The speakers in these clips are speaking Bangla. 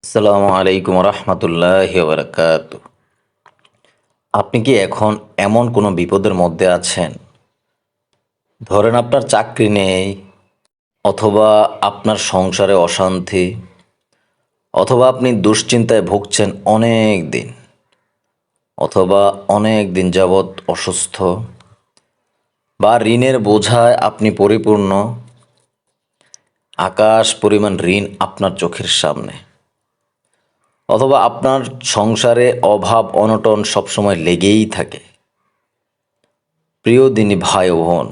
আসসালামু আলাইকুম রহমতুল্লাহি ওয়া বারাকাতুহু। আপনি কি এখন এমন কোনো বিপদের মধ্যে আছেন? ধরেন আপনার চাকরি নেই, অথবা আপনার সংসারে অশান্তি, অথবা আপনি দুশ্চিন্তায় ভুগছেন অনেক দিন, অথবা অনেক দিন যাবৎ অসুস্থ, বা ঋণের বোঝায় আপনি পরিপূর্ণ, আকাশ পরিমাণ ঋণ আপনার চোখের সামনে, অথবা আপনার সংসারে অভাব অনটন সবসময় লেগেই থাকে। প্রিয় দিনী ভাই ও বোন,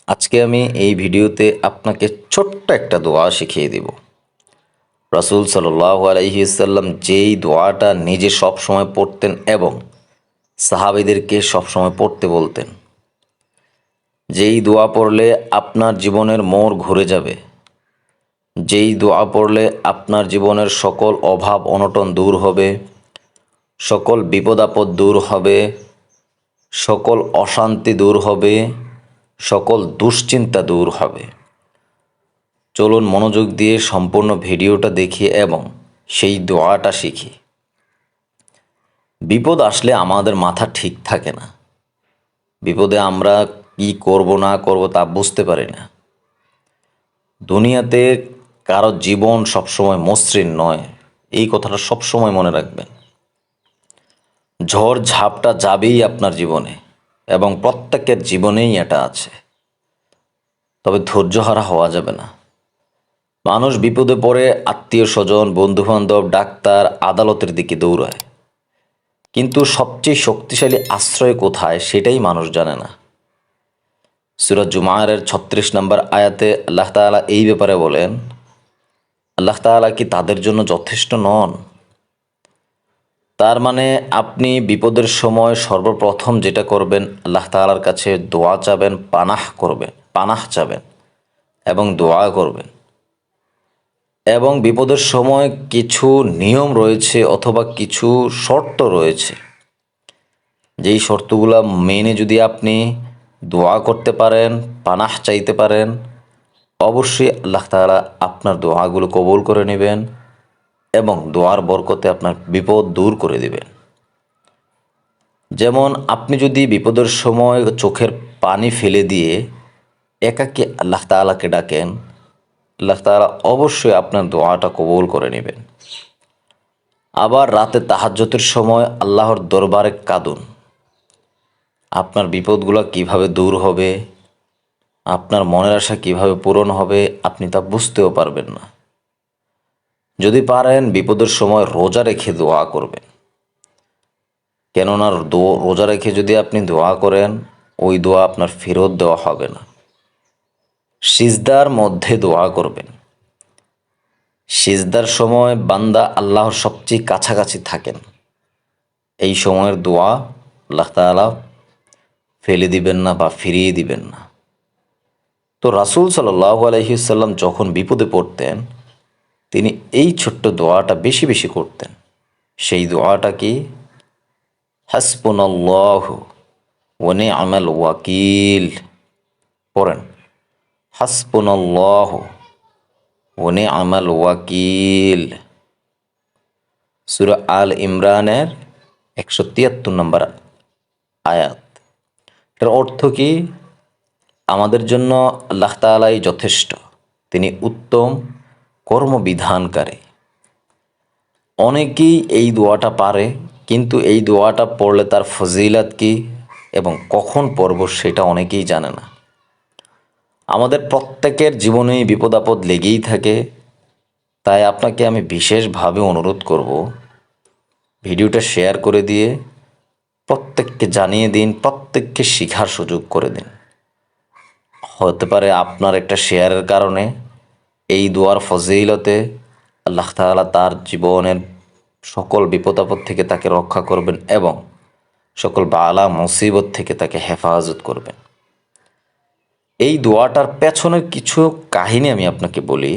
আজকে আমি এই ভিডিওতে আপনাকে ছোট্ট একটা দোয়া শিখিয়ে দিব। রাসূল সাল্লাল্লাহু আলাইহি ওয়াসাল্লাম যেই দোয়াটা নিজে সবসময় পড়তেন এবং সাহাবীদেরকে সবসময় পড়তে বলতেন, যেই দোয়া পড়লে আপনার জীবনের মোড় ঘুরে যাবে, যেই দোয়া পড়লে আপনার জীবনের সকল অভাব অনটন দূর হবে, সকল বিপদ আপদ দূর হবে, সকল অশান্তি দূর হবে, সকল দুশ্চিন্তা দূর হবে। চলুন মনোযোগ দিয়ে সম্পূর্ণ ভিডিওটা দেখি এবং সেই দোয়াটা শিখি। বিপদ আসলে আমাদের মাথা ঠিক থাকে না। বিপদে আমরা কি করব না করব তা বুঝতে পারি না। দুনিয়াতে কারো জীবন সবসময় মসৃণ নয়, এই কথাটা সবসময় মনে রাখবেন। ঝড় ঝাপটা যাবেই আপনার জীবনে, এবং প্রত্যেকের জীবনেই এটা আছে। তবে ধৈর্যহারা হওয়া যাবে না। মানুষ বিপদে পড়ে আত্মীয় স্বজন, বন্ধুবান্ধব, ডাক্তার, আদালতের দিকে দৌড়ায়, কিন্তু সবচেয়ে শক্তিশালী আশ্রয় কোথায় সেটাই মানুষ জানে না। সূরা জুমারের ৩৬ নম্বর আয়াতে আল্লাহ তাআলা এই ব্যাপারে বলেন, আল্লাহ তাআলা কি তাদের জন্য যথেষ্ট নন? তার মানে আপনি বিপদের সময় সর্বপ্রথম যেটা করবেন, আল্লাহ তাআলার কাছে দোয়া চাবেন, পানাহ চাবেন এবং দোয়া করবেন। এবং বিপদের সময় কিছু নিয়ম রয়েছে অথবা কিছু শর্ত রয়েছে, যেই শর্তগুলো মেনে যদি আপনি দোয়া করতে পারেন, পানাহ চাইতে পারেন, অবশ্যই আল্লাহ তাআলা আপনার দোয়াগুলো কবুল করে নেবেন এবং দোয়ার বরকতে আপনার বিপদ দূর করে দিবেন। যেমন আপনি যদি বিপদের সময় চোখের পানি ফেলে দিয়ে একাকী আল্লাহ তাআলাকে ডাকেন, আল্লাহ তাআলা অবশ্যই আপনার দোয়াটা কবুল করে নেবেন। আবার রাতে তাহাজ্জুদের সময় আল্লাহর দরবারে কাঁদুন। আপনার বিপদগুলো কিভাবে দূর হবে, আপনার মনের আশা কিভাবে পূরণ হবে, আপনি তা বুঝতেও পারবেন না। যদি পারেন বিপদের সময় রোজা রেখে দোয়া করবেন, কেননা রোজা রেখে যদি আপনি দোয়া করেন, ওই দোয়া আপনার ফেরত দেওয়া হবে না। সিজদার মধ্যে দোয়া করবেন। সিজদার সময় বান্দা আল্লাহর সবচেয়ে কাছাকাছি থাকেন। এই সময়ের দোয়া আল্লাহ তাআলা ফেলে দিবেন না বা ফিরিয়ে দিবেন না। তো রাসূল সাল্লাল্লাহু আলাইহি ওয়াসাল্লাম যখন বিপদে পড়তেন, তিনি এই ছোট্ট দোয়াটা বেশি বেশি করতেন। সেই দোয়াটা কি? হাসবুনাল্লাহু ওয়া নি'মাল ওয়াকিল। পড়েন, হাসবুনাল্লাহু ওয়া নি'মাল ওয়াকিল। সূরা আল ইমরানের ১৭৩ নম্বর আয়াত। এর অর্থ কি? আমাদের জন্য আল্লাহ তাআলাই যথেষ্ট, তিনি উত্তম কর্মবিধানকারী। অনেকেই এই দোয়াটা পারে, কিন্তু এই দোয়াটা পড়লে তার ফজিলত কি এবং কখন পড়ব সেটা অনেকেই জানে না। আমাদের প্রত্যেকের জীবনেই বিপদ আপদ লেগেই থাকে, তাই আপনাকে আমি বিশেষভাবে অনুরোধ করব, ভিডিওটা শেয়ার করে দিয়ে প্রত্যেককে জানিয়ে দিন, প্রত্যেককে শিখার সুযোগ করে দিন। হতে পারে আপনার একটা শেয়ারের কারণে এই দোয়ার ফজিলতে আল্লাহ তাআলা তার জীবনের সকল বিপদ আপদ থেকে তাকে রক্ষা করবেন এবং সকল বালা মুসিবত থেকে তাকে হেফাজত করবেন। এই দোয়াটার পেছনের কিছু কাহিনী আমি আপনাকে বলি।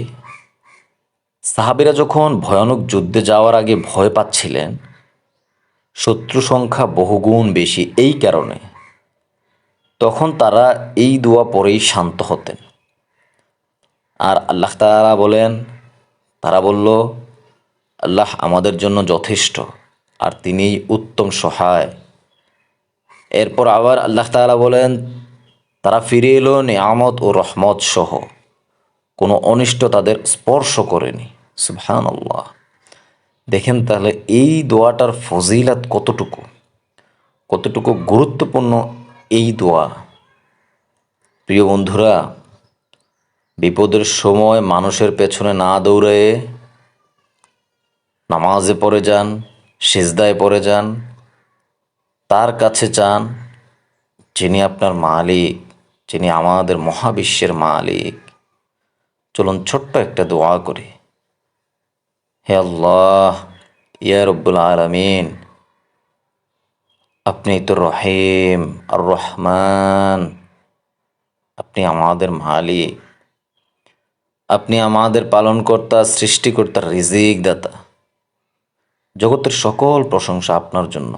সাহাবীরা যখন ভয়ানক যুদ্ধে যাওয়ার আগে ভয় পাচ্ছিলেন, শত্রু সংখ্যা বহুগুণ বেশি, এই কারণে তখন তারা এই দোয়া পড়েই শান্ত হতেন। আর আল্লাহ তাআলা বলেন, তারা বলল, আল্লাহ আমাদের জন্য যথেষ্ট, আর তিনিই উত্তম সহায়। এরপর আবার আল্লাহ তাআলা বলেন, তারা ফিরে এলো নিয়ামত ও রহমত সহ, কোনো অনিষ্ট তাদের স্পর্শ করেনি। সুবহানাল্লাহ। দেখেন তাহলে এই দোয়াটার ফজিলাত কতটুকু, কতটুকু গুরুত্বপূর্ণ এই দোয়া। প্রিয় বন্ধুরা, বিপদের সময় মানুষের পেছনে না দৌড়ে নামাজে পড়ে যান, সিজদায় পড়ে যান, তার কাছে চান যিনি আপনার মালিক, যিনি আমাদের মহাবিশ্বের মালিক। চলুন ছোট্ট একটা দোয়া করি। হে আল্লাহ, ইয়া রব্বুল আলামিন, আপনি তো রহিম আর রহমান, আপনি আমাদের মালিক, আপনি আমাদের পালনকর্তা, সৃষ্টিকর্তা, রিজিক দাতা। জগতের সকল প্রশংসা আপনার জন্য।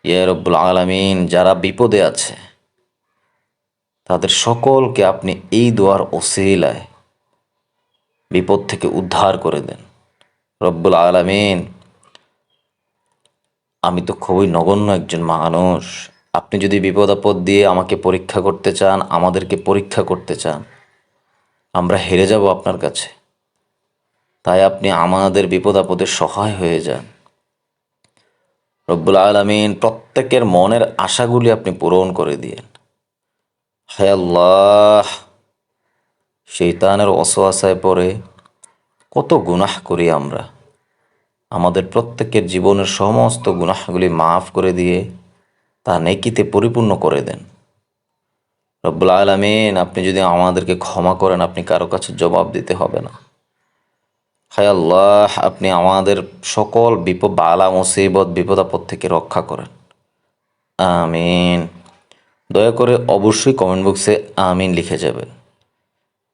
ইয়া রব্বুল আলামিন, যারা বিপদে আছে তাদের সকলকে আপনি এই দোয়ার ওসিলায় বিপদ থেকে উদ্ধার করে দেন। রব্বুল আলামিন, আমি তো খুবই নগণ্য একজন মানুষ, আপনি যদি বিপদ আপদ দিয়ে আমাকে পরীক্ষা করতে চান, আমাদেরকে পরীক্ষা করতে চান, আমরা হেরে যাব আপনার কাছে। তাই আপনি আমাদের বিপদ আপদে সহায় হয়ে যান। রব্বুল আলামিন, প্রত্যেকের মনের আশাগুলি আপনি পূরণ করে দিয়েন। হে আল্লাহ, শয়তানের ওয়াসওয়াসায় পড়ে কত গুনাহ করি আমরা। আমাদের প্রত্যেকের জীবনের সমস্ত গুনাহগুলি মাফ করে দিয়ে তা নেকিতে পরিপূর্ণ করে দেন। রব্বুল আলামিন, আপনি যদি আমাদেরকে ক্ষমা করেন, আপনি কারো কাছে জবাব দিতে হবে না। হায় আল্লাহ, আপনি আমাদের সকল বালা মুসিবত বিপদ আপদ থেকে রক্ষা করেন। আমিন। দয়া করে অবশ্যই কমেন্ট বক্সে আমিন লিখে যাবেন,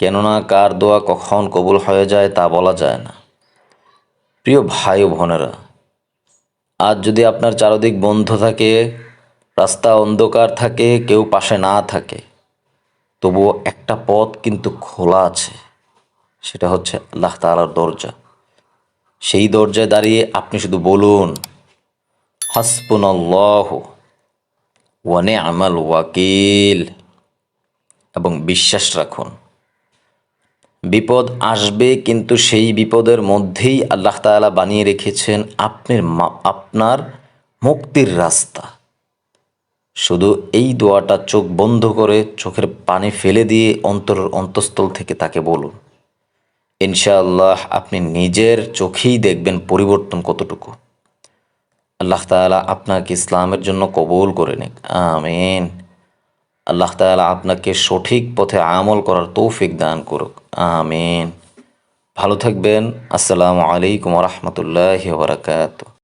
কেননা কার দোয়া কখন কবুল হয়ে যায় তা বলা যায় না। প্রিয় ভাই ও বোনেরা, আজ যদি আপনার চারদিক বন্ধ থাকে, রাস্তা অন্ধকার থাকে, কেউ পাশে না থাকে, তবুও একটা পথ কিন্তু খোলা আছে, সেটা হচ্ছে আল্লাহ তাআলার দরজা। সেই দরজায় দাঁড়িয়ে আপনি শুধু বলুন, হাসবুনাল্লাহু ওয়া নি'মাল ওয়াকিল, এবং বিশ্বাস রাখুন বিপদ আসবে, কিন্তু সেই বিপদের মধ্যেই আল্লাহ তাআলা বানিয়ে রেখেছেন আপনার মুক্তির রাস্তা। শুধু এই দোয়াটা চোখ বন্ধ করে চোখের পানি ফেলে দিয়ে অন্তঃস্থল থেকে তাকে বলুন। ইনশাআল্লাহ আপনি নিজের চোখেই দেখবেন পরিবর্তন কতটুকু। আল্লাহ তাআলা আপনাকে ইসলামের জন্য কবুল করে নিক। আমিন। আল্লাহ তাআলা আপনাকে সঠিক পথে আমল করার তৌফিক দান করুক। আমিন। ভালো থাকবেন। আসসালামু আলাইকুম ওয়া রাহমাতুল্লাহি ওয়া বারাকাতুহু।